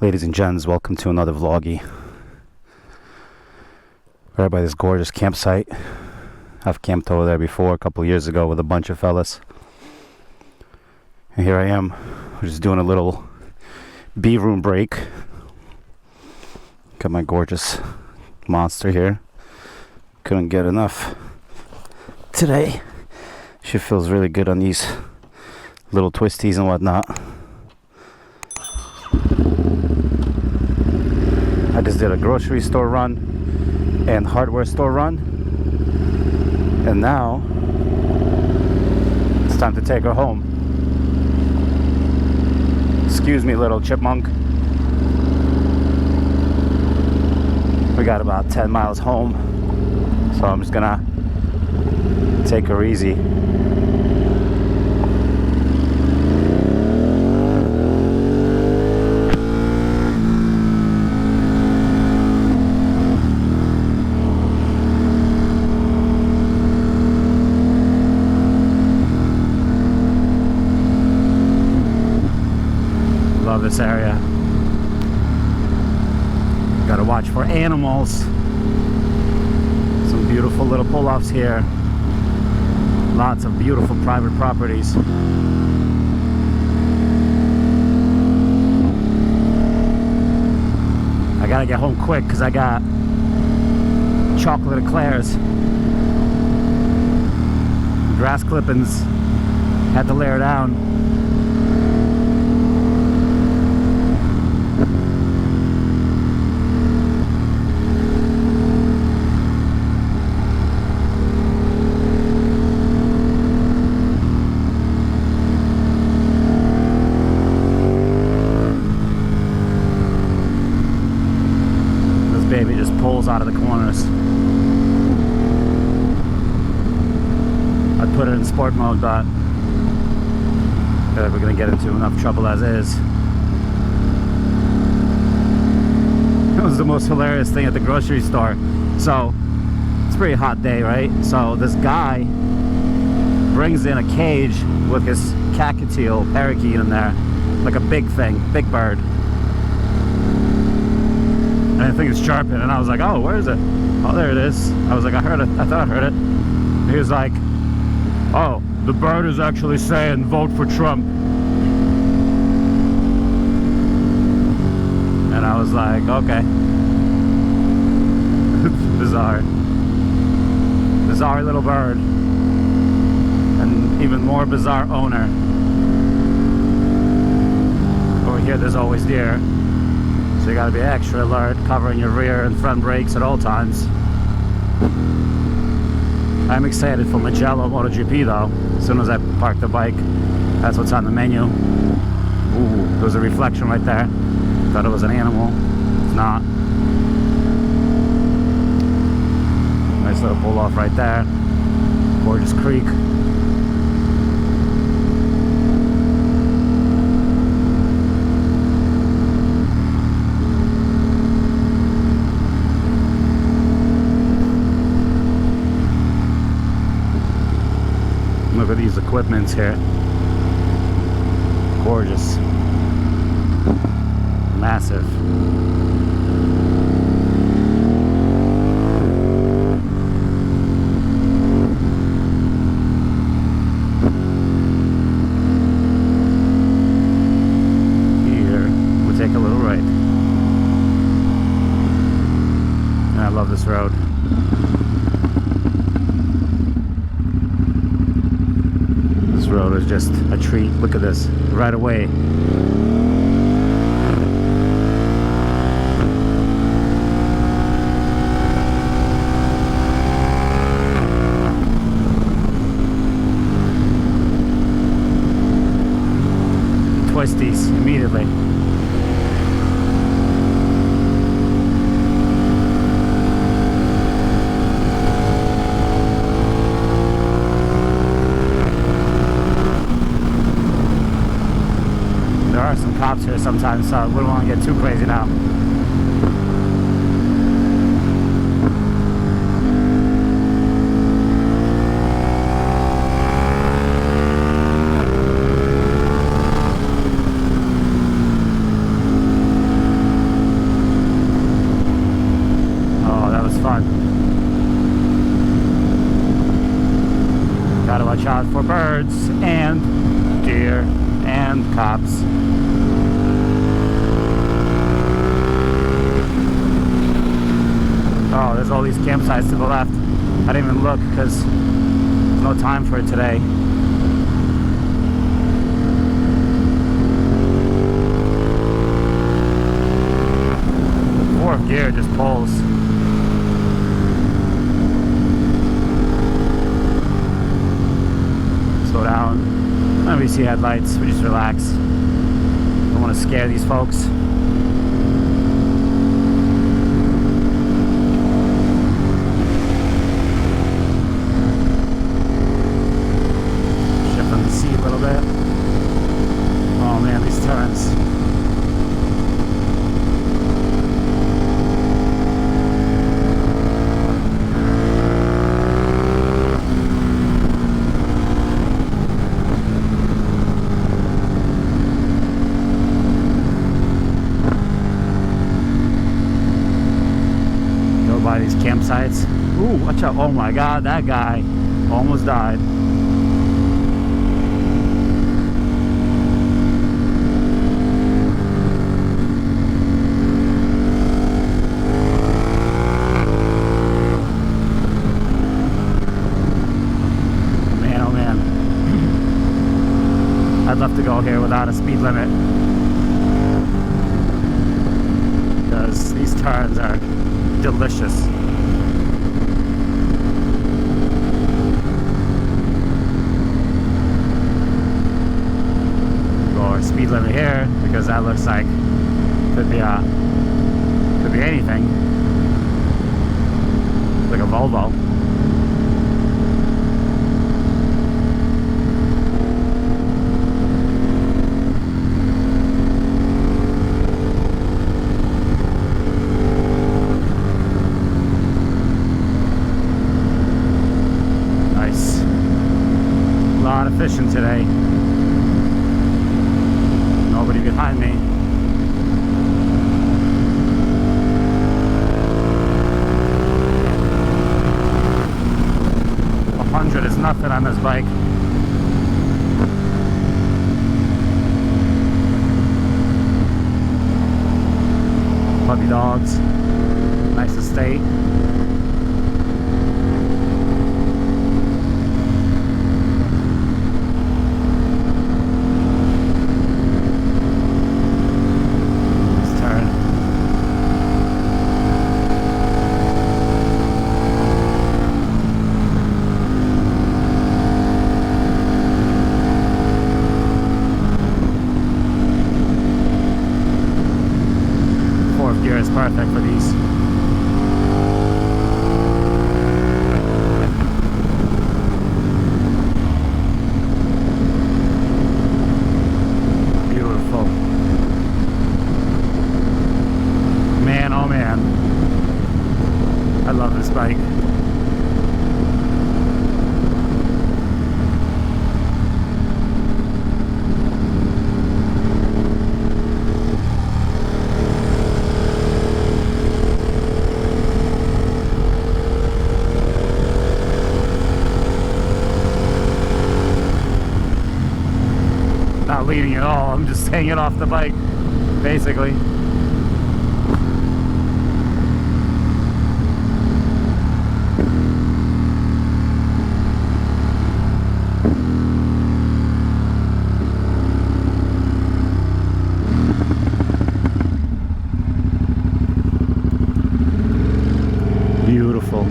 Ladies and gents, welcome to another vloggy. Right by this gorgeous campsite. I've camped over there before a couple years ago with a bunch of fellas. And here I am, we're just doing a little B-room break. Got my gorgeous monster here. Couldn't get enough today. She feels really good on these little twisties and whatnot. I just did a grocery store run and hardware store run, and now it's time to take her home. Excuse me, little chipmunk. We got about 10 miles home, so I'm just gonna take her easy. Love this area. Gotta watch for animals. Some beautiful little pull-offs here. Lots of beautiful private properties. I gotta get home quick because I got chocolate eclairs, grass clippings. Had to layer down. Baby just pulls out of the corners. I'd put it in sport mode, but we're gonna get into enough trouble as is. It was the most hilarious thing at the grocery store. So it's a pretty hot day, right? So this guy brings in a cage with his cockatiel parakeet in there, like a big thing, big bird. And I think it's chirping, and I was like, oh, where is it? Oh, there it is. I was like, I heard it. I thought I heard it. And he was like, oh, the bird is actually saying vote for Trump. And I was like, okay. Bizarre. Bizarre little bird. And even more bizarre owner. Over here there's always deer. So you gotta be extra alert, covering your rear and front brakes at all times. I'm excited for Mugello MotoGP though. As soon as I park the bike, that's what's on the menu. Ooh, there was a reflection right there. Thought it was an animal. It's not. Nice little pull off right there. Gorgeous creek. Look at these equipments here. Gorgeous. Massive. Here, we'll take a little right. And I love this road. This road is just a treat. Look at this, right away. Twisties immediately. There are some cops here sometimes, so we don't want to get too crazy now. fun. Gotta watch out for birds and deer and cops. Oh, there's all these campsites to the left. I didn't even look because there's no time for it today. Fourth gear just pulls. Slow down. When we see headlights, we just relax. Don't want to scare these folks. Shifting the seat a little bit. Oh man, these turns. By these campsites. Ooh, watch out. Oh my god, that guy almost died. Man, oh man. I'd love to go here without a speed limit, because these turns are delicious. Or speed limit here, because that looks like could be anything. Like a Volvo. Fishing today. Nobody behind me. $100 is nothing on this bike. Puppy dogs. Nice estate. Gear is perfect for these. Beautiful. Man, oh man. I love this bike. Not leaning at all, I'm just hanging off the bike, basically. Beautiful.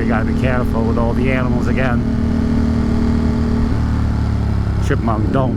Gotta be careful with all the animals again. Chipmunk, don't.